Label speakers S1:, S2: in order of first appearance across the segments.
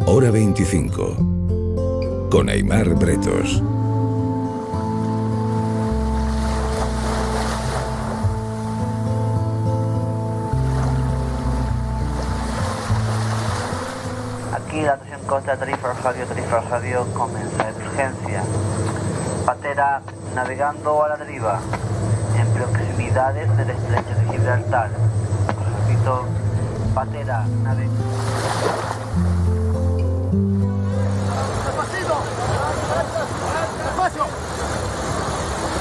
S1: Hora 25. Con Aimar Bretos.
S2: Aquí la estación Costa Tarifa Radio con mensaje de urgencia. Patera navegando a la deriva en proximidades del estrecho de Gibraltar. Repito, patera navegando.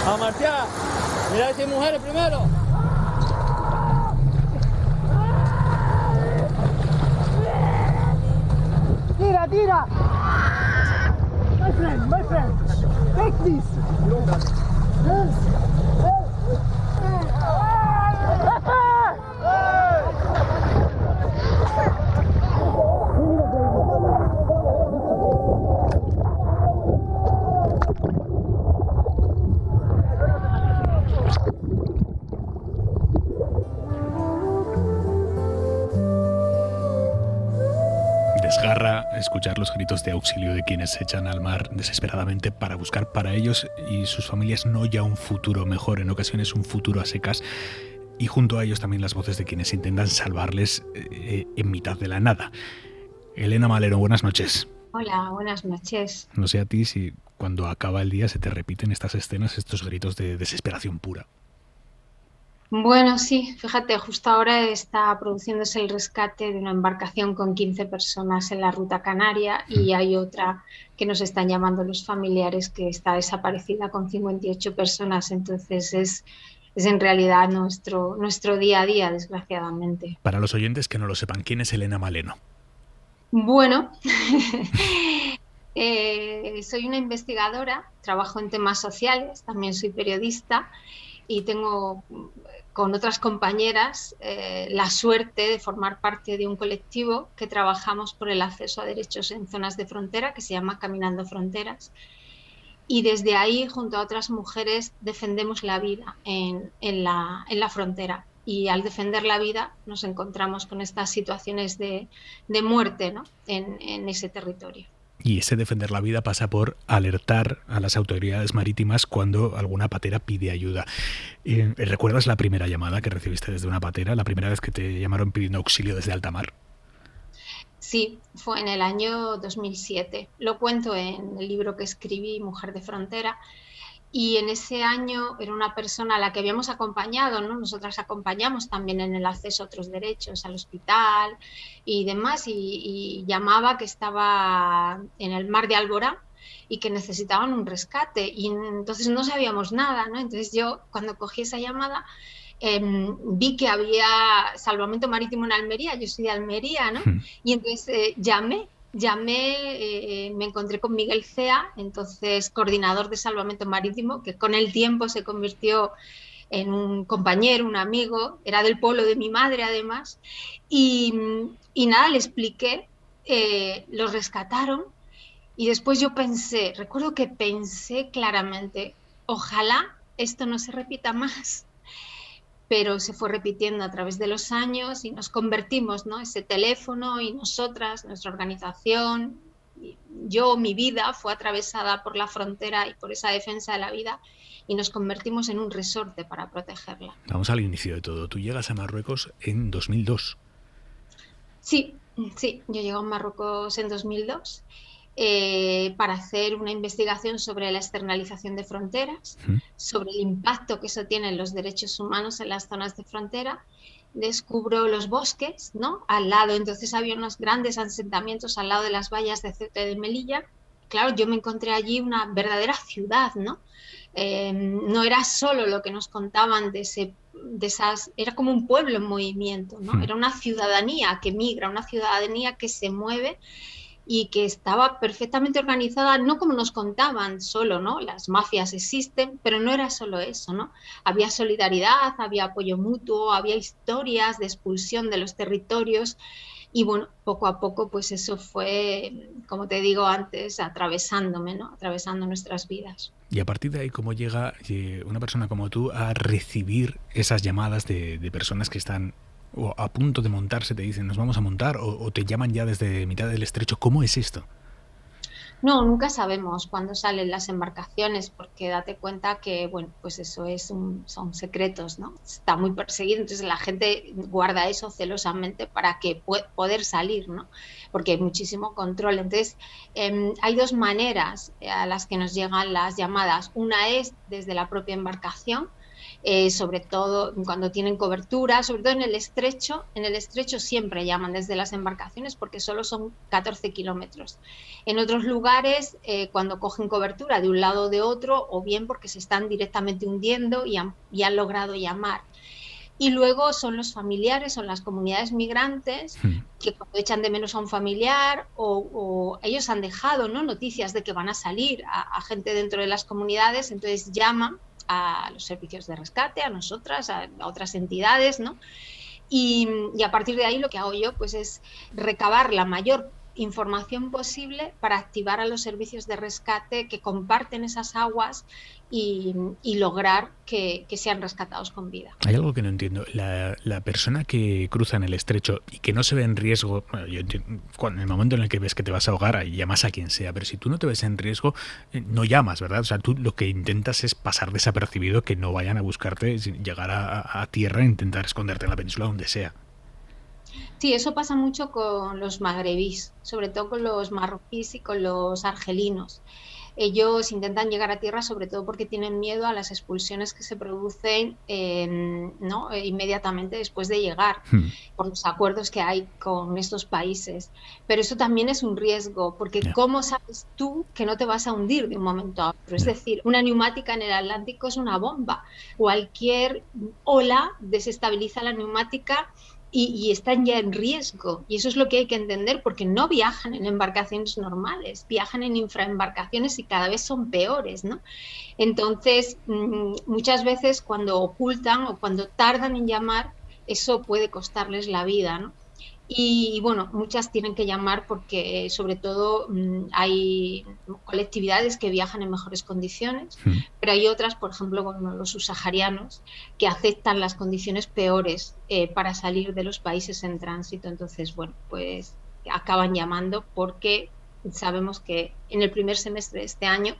S3: A marchar. Mirad si hay mujeres primero. Tira, tira. My friend, take this.
S4: Desgarra escuchar los gritos de auxilio de quienes se echan al mar desesperadamente para buscar para ellos y sus familias no ya un futuro mejor, en ocasiones un futuro a secas, y junto a ellos también las voces de quienes intentan salvarles en mitad de la nada. Elena Maleno, buenas noches.
S5: Hola, buenas noches.
S4: No sé a ti si cuando acaba el día se te repiten estas escenas, estos gritos de desesperación pura.
S5: Bueno, sí, fíjate, justo ahora está produciéndose el rescate de una embarcación con 15 personas en la ruta canaria y hay otra que nos están llamando los familiares que está desaparecida con 58 personas, entonces es en realidad nuestro día a día, desgraciadamente.
S4: Para los oyentes que no lo sepan, ¿quién es Elena Maleno?
S5: Bueno, soy una investigadora, trabajo en temas sociales, también soy periodista y tengo con otras compañeras la suerte de formar parte de un colectivo que trabajamos por el acceso a derechos en zonas de frontera que se llama Caminando Fronteras. Y desde ahí, junto a otras mujeres, defendemos la vida en la frontera. Y al defender la vida nos encontramos con estas situaciones de muerte, ¿no? en ese territorio.
S4: Y ese defender la vida pasa por alertar a las autoridades marítimas cuando alguna patera pide ayuda. ¿Recuerdas la primera llamada que recibiste desde una patera? ¿La primera vez que te llamaron pidiendo auxilio desde alta mar?
S5: Sí, fue en el año 2007. Lo cuento en el libro que escribí, Mujer de Frontera. Y en ese año era una persona a la que habíamos acompañado, ¿no? Nosotras acompañamos también en el acceso a otros derechos, al hospital y demás, y llamaba que estaba en el mar de Alborán y que necesitaban un rescate. Y entonces no sabíamos nada, ¿no? Entonces yo, cuando cogí esa llamada, vi que había salvamento marítimo en Almería, yo soy de Almería, ¿no? Y entonces llamé, me encontré con Miguel Cea, entonces coordinador de salvamento marítimo, que con el tiempo se convirtió en un compañero, un amigo, era del pueblo de mi madre además, y nada, le expliqué, los rescataron y después yo recuerdo que pensé claramente, ojalá esto no se repita más. Pero se fue repitiendo a través de los años y nos convertimos, ¿no? Ese teléfono y nosotras, nuestra organización, mi vida fue atravesada por la frontera y por esa defensa de la vida y nos convertimos en un resorte para protegerla.
S4: Vamos al inicio de todo. Tú llegas a Marruecos en 2002.
S5: Sí, yo llego a Marruecos en 2002. Para hacer una investigación sobre la externalización de fronteras, sobre el impacto que eso tiene en los derechos humanos en las zonas de frontera. Descubro los bosques, ¿no? Al lado, entonces había unos grandes asentamientos al lado de las vallas de Ceuta y de Melilla. Claro, yo me encontré allí una verdadera ciudad, ¿no? No era solo lo que nos contaban era como un pueblo en movimiento, ¿no? Era una ciudadanía que migra, una ciudadanía que se mueve y que estaba perfectamente organizada, no como nos contaban solo, ¿no? Las mafias existen, pero no era solo eso, ¿no? Había solidaridad, había apoyo mutuo, había historias de expulsión de los territorios y bueno, poco a poco pues eso fue, como te digo antes, atravesándome, ¿no? Atravesando nuestras vidas.
S4: Y a partir de ahí, ¿cómo llega una persona como tú a recibir esas llamadas de personas que están o a punto de montarse te dicen nos vamos a montar, o te llaman ya desde mitad del estrecho? ¿Cómo es esto?
S5: No, nunca sabemos cuándo salen las embarcaciones, porque date cuenta que, bueno, pues eso son secretos, ¿no? Está muy perseguido, entonces la gente guarda eso celosamente para que poder salir, ¿no? Porque hay muchísimo control. Entonces, hay dos maneras a las que nos llegan las llamadas. Una es desde la propia embarcación, sobre todo cuando tienen cobertura, sobre todo en el estrecho siempre llaman desde las embarcaciones porque solo son 14 kilómetros. En otros lugares, cuando cogen cobertura de un lado o de otro, o bien porque se están directamente hundiendo y han logrado llamar. Y luego son los familiares, son las comunidades migrantes que cuando echan de menos a un familiar o ellos han dejado, ¿no?, noticias de que van a salir a gente dentro de las comunidades, entonces llaman a los servicios de rescate, a nosotras, a otras entidades, ¿no? Y a partir de ahí lo que hago yo pues es recabar la mayor información posible para activar a los servicios de rescate que comparten esas aguas y lograr que sean rescatados con vida.
S4: Hay algo que no entiendo. La persona que cruza en el estrecho y que no se ve en riesgo, bueno, yo entiendo, en el momento en el que ves que te vas a ahogar, ahí llamas a quien sea, pero si tú no te ves en riesgo, no llamas, ¿verdad? O sea, tú lo que intentas es pasar desapercibido, que no vayan a buscarte, llegar a tierra e intentar esconderte en la península donde sea.
S5: Sí, eso pasa mucho con los magrebíes, sobre todo con los marroquíes y con los argelinos. Ellos intentan llegar a tierra sobre todo porque tienen miedo a las expulsiones que se producen ¿no?, inmediatamente después de llegar, por los acuerdos que hay con estos países. Pero eso también es un riesgo, porque ¿cómo sabes tú que no te vas a hundir de un momento a otro? Es decir, una neumática en el Atlántico es una bomba. Cualquier ola desestabiliza la neumática y están ya en riesgo, y eso es lo que hay que entender, porque no viajan en embarcaciones normales, viajan en infraembarcaciones y cada vez son peores, ¿no? Entonces, muchas veces cuando ocultan o cuando tardan en llamar, eso puede costarles la vida, ¿no? Y bueno, muchas tienen que llamar porque sobre todo hay colectividades que viajan en mejores condiciones, pero hay otras, por ejemplo, como los subsaharianos, que aceptan las condiciones peores para salir de los países en tránsito. Entonces, bueno, pues acaban llamando porque sabemos que en el primer semestre de este año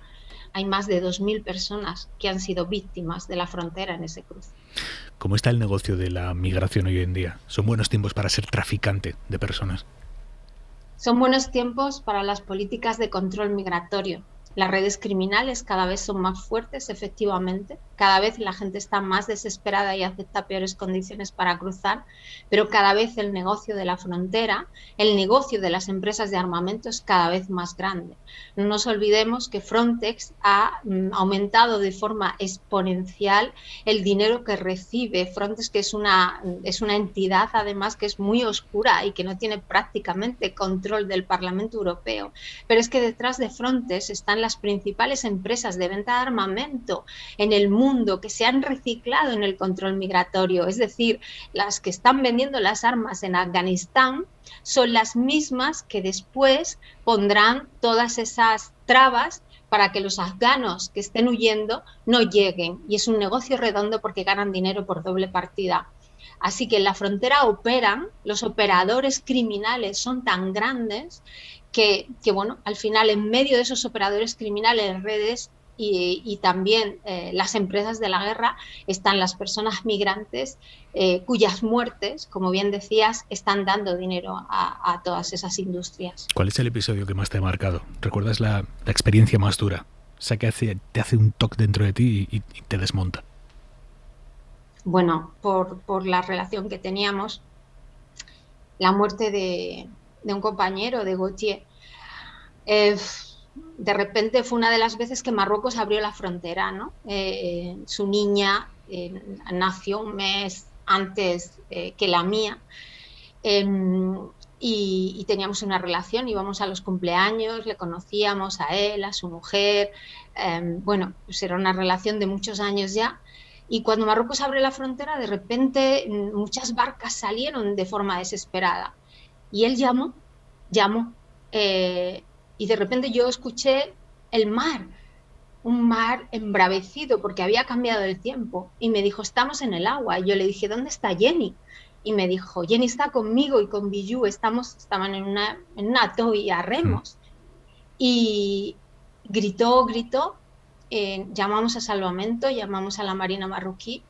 S5: hay más de 2.000 personas que han sido víctimas de la frontera en ese cruce.
S4: ¿Cómo está el negocio de la migración hoy en día? ¿Son buenos tiempos para ser traficante de personas?
S5: Son buenos tiempos para las políticas de control migratorio. Las redes criminales cada vez son más fuertes, efectivamente. Cada vez la gente está más desesperada y acepta peores condiciones para cruzar, pero cada vez el negocio de la frontera, el negocio de las empresas de armamento es cada vez más grande. No nos olvidemos que Frontex ha aumentado de forma exponencial el dinero que recibe. Frontex, que es una entidad además que es muy oscura y que no tiene prácticamente control del Parlamento Europeo. Pero es que detrás de Frontex están las principales empresas de venta de armamento en el mundo que se han reciclado en el control migratorio, es decir, las que están vendiendo las armas en Afganistán son las mismas que después pondrán todas esas trabas para que los afganos que estén huyendo no lleguen, y es un negocio redondo porque ganan dinero por doble partida. Así que en la frontera operan, los operadores criminales son tan grandes que bueno, al final en medio de esos operadores criminales, redes y también las empresas de la guerra, están las personas migrantes cuyas muertes, como bien decías, están dando dinero a todas esas industrias.
S4: ¿Cuál es el episodio que más te ha marcado? ¿Recuerdas la experiencia más dura? O sea, que te hace un toque dentro de ti y te desmonta.
S5: Bueno, por la relación que teníamos, la muerte de un compañero, de Gautier, de repente fue una de las veces que Marruecos abrió la frontera, ¿no? Su niña nació un mes antes que la mía, y teníamos una relación, íbamos a los cumpleaños, le conocíamos a él, a su mujer, bueno, pues era una relación de muchos años ya. Y cuando Marruecos abrió la frontera, de repente muchas barcas salieron de forma desesperada. Y él llamó, y de repente yo escuché el mar, un mar embravecido porque había cambiado el tiempo. Y me dijo, estamos en el agua. Y yo le dije, ¿dónde está Jenny? y me dijo, Jenny está conmigo y con Biju, estaban en una toya a remos. Y gritó, llamamos a salvamento, llamamos a la Marina marroquí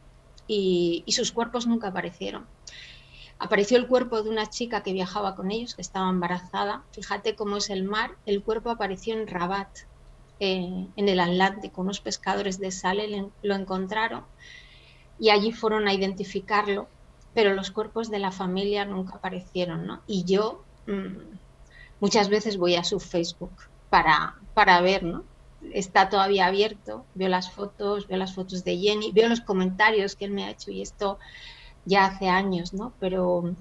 S5: y sus cuerpos nunca aparecieron. Apareció el cuerpo de una chica que viajaba con ellos, que estaba embarazada. Fíjate cómo es el mar. El cuerpo apareció en Rabat, en el Atlántico. Unos pescadores de sal lo encontraron y allí fueron a identificarlo, pero los cuerpos de la familia nunca aparecieron, ¿no? Y yo muchas veces voy a su Facebook para ver, ¿no? Está todavía abierto, veo las fotos de Jenny, veo los comentarios que él me ha hecho, y esto ya hace años, ¿no? Pero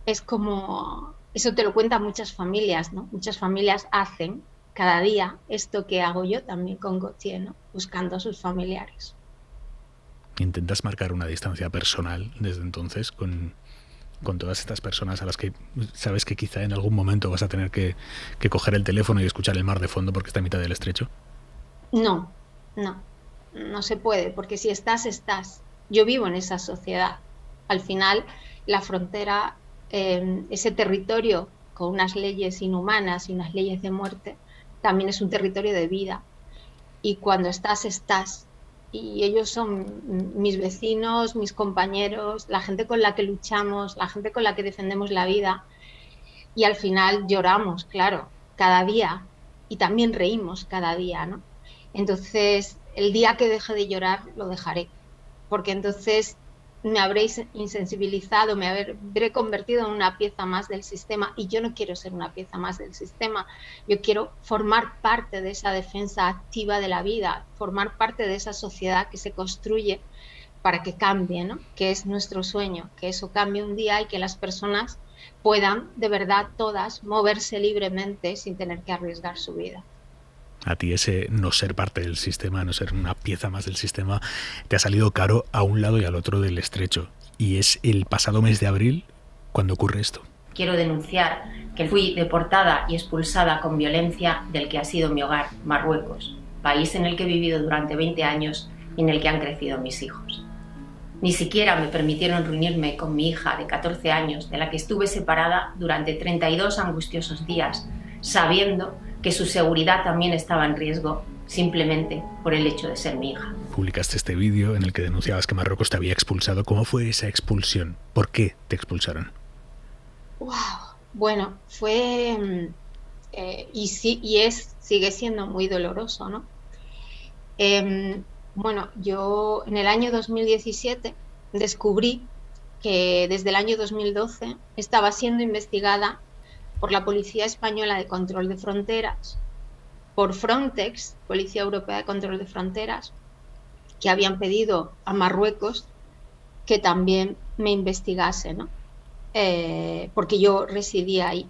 S5: es como, eso te lo cuentan muchas familias, ¿no? Muchas familias hacen cada día esto que hago yo también con Gautier, ¿no? Buscando a sus familiares.
S4: ¿Intentas marcar una distancia personal desde entonces con todas estas personas a las que sabes que quizá en algún momento vas a tener que coger el teléfono y escuchar el mar de fondo porque está en mitad del estrecho?
S5: No se puede, porque si estás. Yo vivo en esa sociedad. Al final, la frontera, ese territorio con unas leyes inhumanas y unas leyes de muerte, también es un territorio de vida. Y cuando estás. Y ellos son mis vecinos, mis compañeros, la gente con la que luchamos, la gente con la que defendemos la vida. Y al final lloramos, claro, cada día. Y también reímos cada día, ¿no? Entonces, el día que deje de llorar, lo dejaré. Porque entonces me habréis insensibilizado, me habré convertido en una pieza más del sistema, y yo no quiero ser una pieza más del sistema. Yo quiero formar parte de esa defensa activa de la vida, formar parte de esa sociedad que se construye para que cambie, ¿no? Que es nuestro sueño, que eso cambie un día y que las personas puedan, de verdad, todas, moverse libremente sin tener que arriesgar su vida.
S4: A ti ese no ser parte del sistema, no ser una pieza más del sistema, te ha salido caro a un lado y al otro del estrecho. Y es el pasado mes de abril cuando ocurre esto.
S6: Quiero denunciar que fui deportada y expulsada con violencia del que ha sido mi hogar, Marruecos, país en el que he vivido durante 20 años y en el que han crecido mis hijos. Ni siquiera me permitieron reunirme con mi hija de 14 años, de la que estuve separada durante 32 angustiosos días, sabiendo que su seguridad también estaba en riesgo, simplemente por el hecho de ser mi hija.
S4: Publicaste este vídeo en el que denunciabas que Marruecos te había expulsado. ¿Cómo fue esa expulsión? ¿Por qué te expulsaron?
S5: Wow. Bueno, fue sigue siendo muy doloroso, ¿no? Bueno, yo en el año 2017 descubrí que desde el año 2012 estaba siendo investigada por la Policía Española de Control de Fronteras, por Frontex, Policía Europea de Control de Fronteras, que habían pedido a Marruecos que también me investigase, ¿no? Porque yo residía ahí.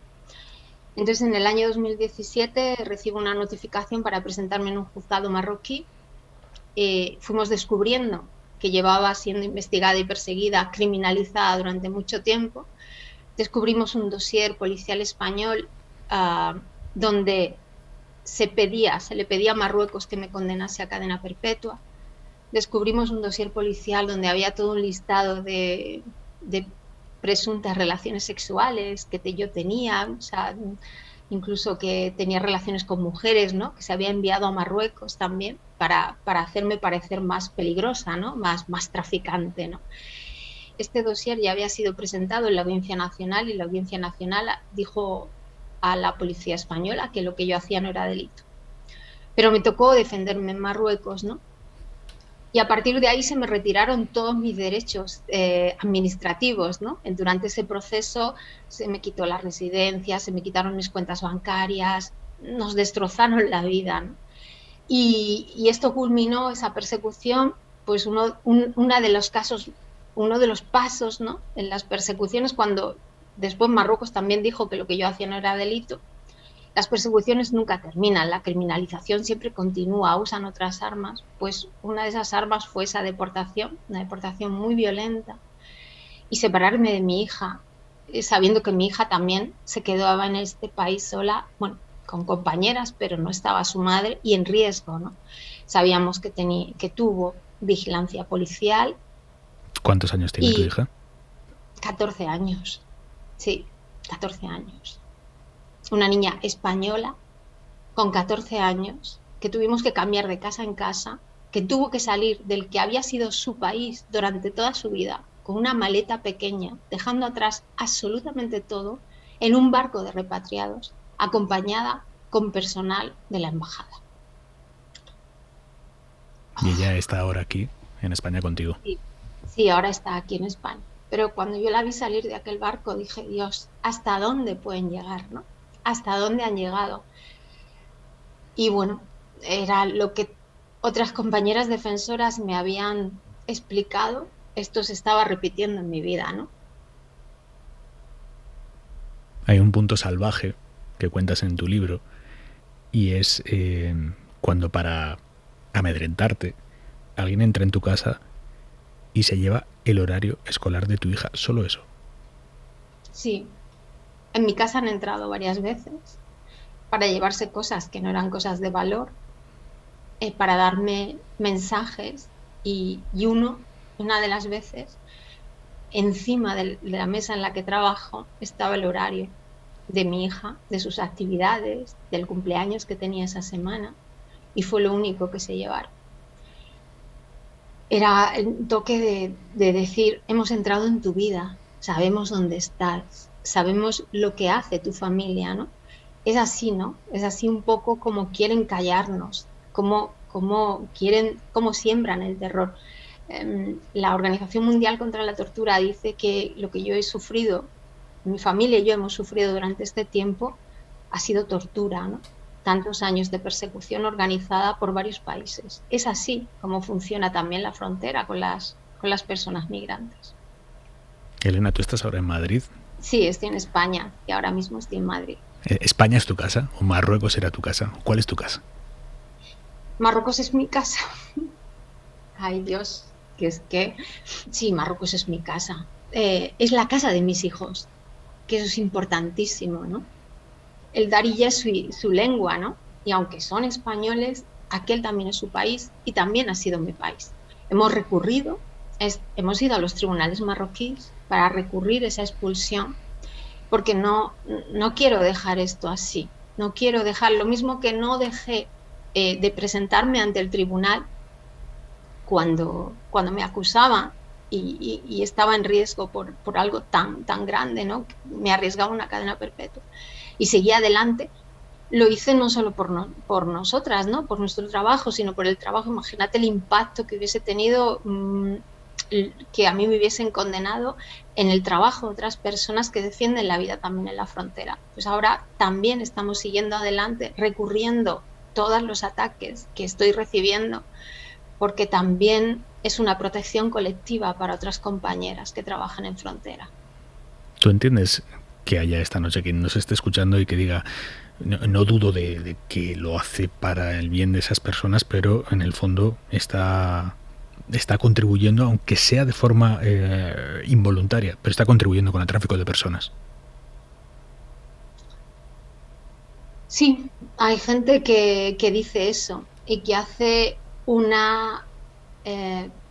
S5: Entonces, en el año 2017 recibo una notificación para presentarme en un juzgado marroquí. Fuimos descubriendo que llevaba siendo investigada y perseguida, criminalizada durante mucho tiempo. Descubrimos un dossier policial español donde se le pedía a Marruecos que me condenase a cadena perpetua. Descubrimos un dossier policial donde había todo un listado de presuntas relaciones sexuales que yo tenía, o sea, incluso que tenía relaciones con mujeres, ¿no? Que se había enviado a Marruecos también para hacerme parecer más peligrosa, ¿no? Más traficante, ¿no? Este dossier ya había sido presentado en la Audiencia Nacional, y la Audiencia Nacional dijo a la Policía Española que lo que yo hacía no era delito. Pero me tocó defenderme en Marruecos, ¿no? Y a partir de ahí se me retiraron todos mis derechos administrativos, ¿no? Durante ese proceso se me quitó la residencia, se me quitaron mis cuentas bancarias, nos destrozaron la vida, ¿no? Y esto culminó, esa persecución, pues uno de los pasos, ¿no? En las persecuciones, cuando después Marruecos también dijo que lo que yo hacía no era delito. Las persecuciones nunca terminan, la criminalización siempre continúa, usan otras armas. Pues una de esas armas fue esa deportación, una deportación muy violenta, y separarme de mi hija, sabiendo que mi hija también se quedaba en este país sola, bueno, con compañeras, pero no estaba su madre y en riesgo, ¿no? Sabíamos que tuvo vigilancia policial.
S4: ¿Cuántos años tiene tu hija?
S5: 14 años, sí, 14 años. Una niña española con 14 años que tuvimos que cambiar de casa en casa, que tuvo que salir del que había sido su país durante toda su vida con una maleta pequeña, dejando atrás absolutamente todo en un barco de repatriados, acompañada con personal de la embajada.
S4: Y ella está ahora aquí, en España, contigo.
S5: Sí, ahora está aquí en España. Pero cuando yo la vi salir de aquel barco, dije, Dios, ¿hasta dónde pueden llegar, no? ¿Hasta dónde han llegado? Y bueno, era lo que otras compañeras defensoras me habían explicado. Esto se estaba repitiendo en mi vida, ¿no?
S4: Hay un punto salvaje que cuentas en tu libro y es cuando para amedrentarte alguien entra en tu casa y se lleva el horario escolar de tu hija, solo eso.
S5: Sí, en mi casa han entrado varias veces para llevarse cosas que no eran cosas de valor, para darme mensajes y una de las veces, encima de la mesa en la que trabajo estaba el horario de mi hija, de sus actividades, del cumpleaños que tenía esa semana, y fue lo único que se llevaron. Era el toque de decir, hemos entrado en tu vida, sabemos dónde estás, sabemos lo que hace tu familia, ¿no? Es así, ¿no? Es así un poco como quieren callarnos, como siembran el terror. La Organización Mundial contra la Tortura dice que lo que yo he sufrido, mi familia y yo hemos sufrido durante este tiempo, ha sido tortura, ¿no? Tantos años de persecución organizada por varios países. Es así como funciona también la frontera con las personas migrantes.
S4: Elena, ¿tú estás ahora en Madrid?
S5: Sí, estoy en España y ahora mismo estoy en Madrid.
S4: ¿España es tu casa o Marruecos era tu casa? ¿Cuál es tu casa?
S5: Marruecos es mi casa. Ay, Dios, sí, Marruecos es mi casa. Es la casa de mis hijos, que eso es importantísimo, ¿no? El darí es su lengua, ¿no? Y aunque son españoles, aquel también es su país y también ha sido mi país. Hemos recurrido, hemos ido a los tribunales marroquíes para recurrir esa expulsión, porque no quiero dejar esto así. No quiero dejar lo mismo que no dejé de presentarme ante el tribunal cuando me acusaban y estaba en riesgo por algo tan grande, ¿no? Me arriesgaba una cadena perpetua. Y seguía adelante, lo hice no solo por nosotras, ¿no? Por nuestro trabajo, sino por el trabajo. Imagínate el impacto que hubiese tenido que a mí me hubiesen condenado en el trabajo de otras personas que defienden la vida también en la frontera. Pues ahora también estamos siguiendo adelante, recurriendo todos los ataques que estoy recibiendo, porque también es una protección colectiva para otras compañeras que trabajan en frontera.
S4: ¿Tú entiendes que haya esta noche quien nos esté escuchando y que diga, no dudo de que lo hace para el bien de esas personas, pero en el fondo está contribuyendo, aunque sea de forma involuntaria, pero está contribuyendo con el tráfico de personas?
S5: Sí, hay gente que dice eso y que hace una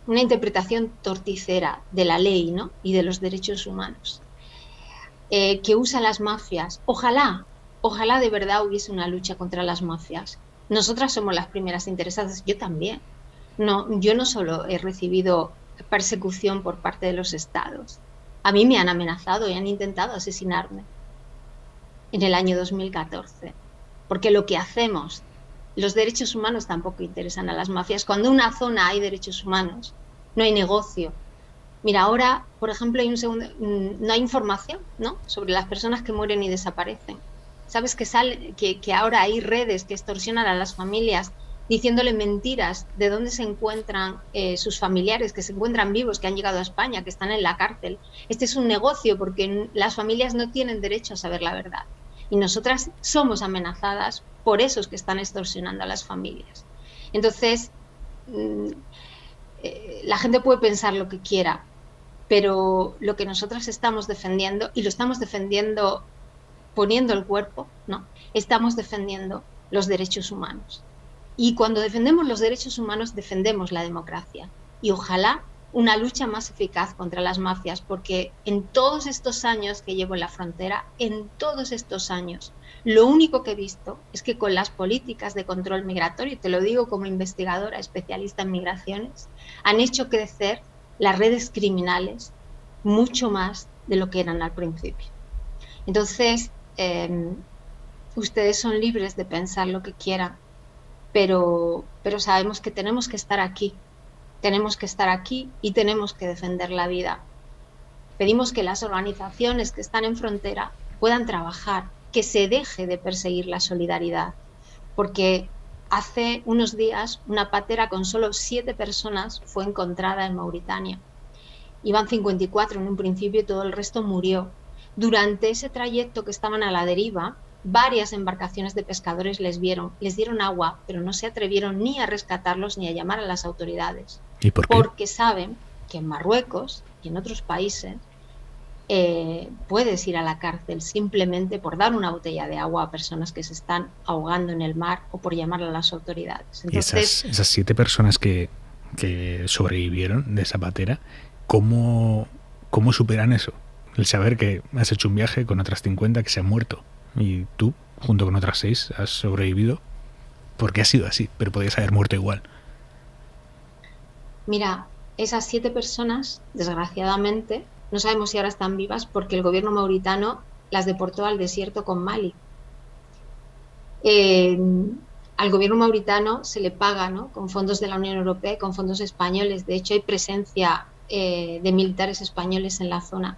S5: interpretación torticera de la ley, ¿no? Y de los derechos humanos, que usa las mafias. Ojalá de verdad hubiese una lucha contra las mafias. Nosotras somos las primeras interesadas, yo también. Yo no solo he recibido persecución por parte de los estados, a mí me han amenazado y han intentado asesinarme en el año 2014, porque lo que hacemos, los derechos humanos tampoco interesan a las mafias. Cuando en una zona hay derechos humanos, no hay negocio. Mira, ahora, por ejemplo, no hay información, ¿no?, sobre las personas que mueren y desaparecen. Sabes que ahora hay redes que extorsionan a las familias diciéndole mentiras de dónde se encuentran sus familiares, que se encuentran vivos, que han llegado a España, que están en la cárcel. Este es un negocio porque las familias no tienen derecho a saber la verdad. Y nosotras somos amenazadas por esos que están extorsionando a las familias. Entonces, la gente puede pensar lo que quiera, pero lo que nosotras estamos defendiendo, y lo estamos defendiendo poniendo el cuerpo, ¿no?, estamos defendiendo los derechos humanos. Y cuando defendemos los derechos humanos, defendemos la democracia. Y ojalá una lucha más eficaz contra las mafias, porque en todos estos años que llevo en la frontera, en todos estos años, lo único que he visto es que con las políticas de control migratorio, y te lo digo como investigadora especialista en migraciones, han hecho crecer las redes criminales mucho más de lo que eran al principio. Entonces, ustedes son libres de pensar lo que quieran, pero sabemos que tenemos que estar aquí. Tenemos que estar aquí y tenemos que defender la vida. Pedimos que las organizaciones que están en frontera puedan trabajar, que se deje de perseguir la solidaridad, porque hace unos días una patera con solo 7 personas fue encontrada en Mauritania. Iban 54 en un principio y todo el resto murió. Durante ese trayecto que estaban a la deriva, varias embarcaciones de pescadores les dieron agua, pero no se atrevieron ni a rescatarlos ni a llamar a las autoridades.
S4: ¿Y por qué?
S5: Porque saben que en Marruecos y en otros países puedes ir a la cárcel simplemente por dar una botella de agua a personas que se están ahogando en el mar o por llamar a las autoridades. Entonces,
S4: y esas 7 personas que sobrevivieron de esa patera, ¿cómo superan eso? El saber que has hecho un viaje con otras 50 que se han muerto y tú, junto con otras 6, has sobrevivido porque ha sido así, pero podías haber muerto igual.
S5: Mira, esas 7 personas, desgraciadamente, no sabemos si ahora están vivas porque el gobierno mauritano las deportó al desierto con Mali. Al gobierno mauritano se le paga, ¿no?, con fondos de la Unión Europea y con fondos españoles. De hecho, hay presencia de militares españoles en la zona.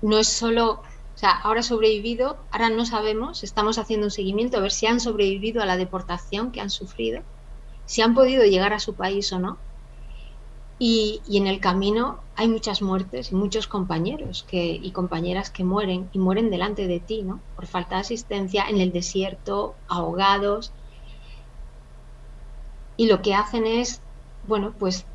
S5: No es solo... O sea, ahora ha sobrevivido, ahora no sabemos, estamos haciendo un seguimiento a ver si han sobrevivido a la deportación que han sufrido, si han podido llegar a su país o no. Y en el camino hay muchas muertes y muchos compañeros y compañeras que mueren, y mueren delante de ti, ¿no?, por falta de asistencia, en el desierto, ahogados. Y lo que hacen es, bueno, pues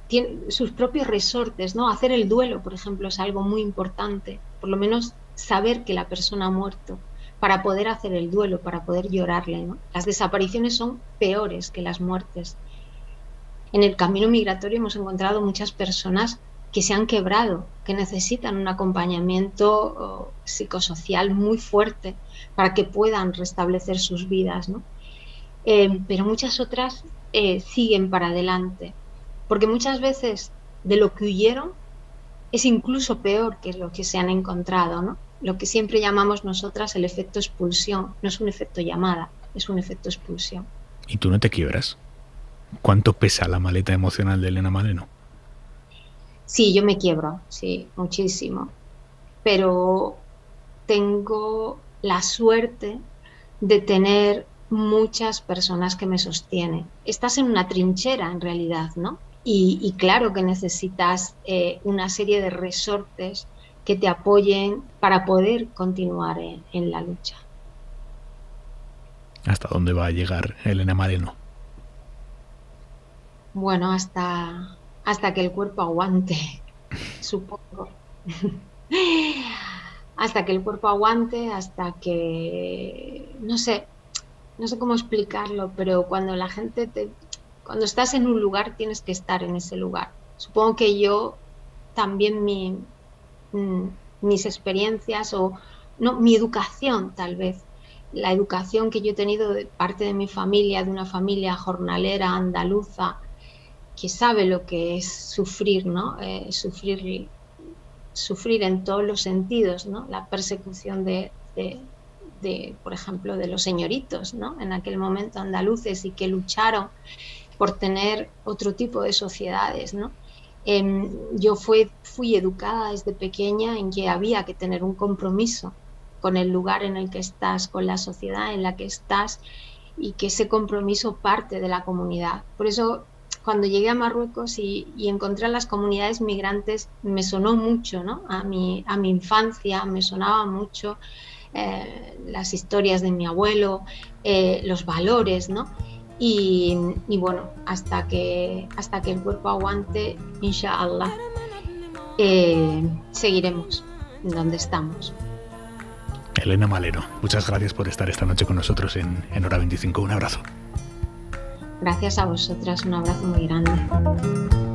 S5: tienen sus propios resortes, ¿no? Hacer el duelo, por ejemplo, es algo muy importante. Por lo menos saber que la persona ha muerto para poder hacer el duelo, para poder llorarle, ¿no? Las desapariciones son peores que las muertes. En el camino migratorio hemos encontrado muchas personas que se han quebrado, que necesitan un acompañamiento psicosocial muy fuerte para que puedan restablecer sus vidas, ¿no? Pero muchas otras siguen para adelante, porque muchas veces de lo que huyeron es incluso peor que lo que se han encontrado, ¿no? Lo que siempre llamamos nosotras el efecto expulsión. No es un efecto llamada, es un efecto expulsión.
S4: ¿Y tú no te quiebras? ¿Cuánto pesa la maleta emocional de Elena Maleno?
S5: Sí, yo me quiebro, sí, muchísimo. Pero tengo la suerte de tener muchas personas que me sostienen. Estás en una trinchera, en realidad, ¿no? Y claro que necesitas una serie de resortes que te apoyen para poder continuar en la lucha.
S4: ¿Hasta dónde va a llegar Elena Maleno?
S5: Bueno, hasta que el cuerpo aguante, supongo. Hasta que el cuerpo aguante, hasta que... No sé cómo explicarlo, pero cuando la gente cuando estás en un lugar tienes que estar en ese lugar. Supongo que yo también mis experiencias mi educación, tal vez, la educación que yo he tenido de parte de mi familia, de una familia jornalera andaluza, que sabe lo que es sufrir, ¿no? Sufrir en todos los sentidos, ¿no? La persecución de, por ejemplo, de los señoritos, ¿no?, en aquel momento andaluces, y que lucharon por tener otro tipo de sociedades, ¿no? Yo fui educada desde pequeña en que había que tener un compromiso con el lugar en el que estás, con la sociedad en la que estás, y que ese compromiso parte de la comunidad. Por eso, cuando llegué a Marruecos y encontré a las comunidades migrantes, me sonó mucho, ¿no? A mi infancia me sonaba mucho las historias de mi abuelo, los valores, ¿no? Y bueno, hasta que el cuerpo aguante, inshallah, seguiremos donde estamos.
S4: Elena Maleno, muchas gracias por estar esta noche con nosotros en Hora 25. Un abrazo.
S5: Gracias a vosotras, un abrazo muy grande.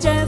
S7: Can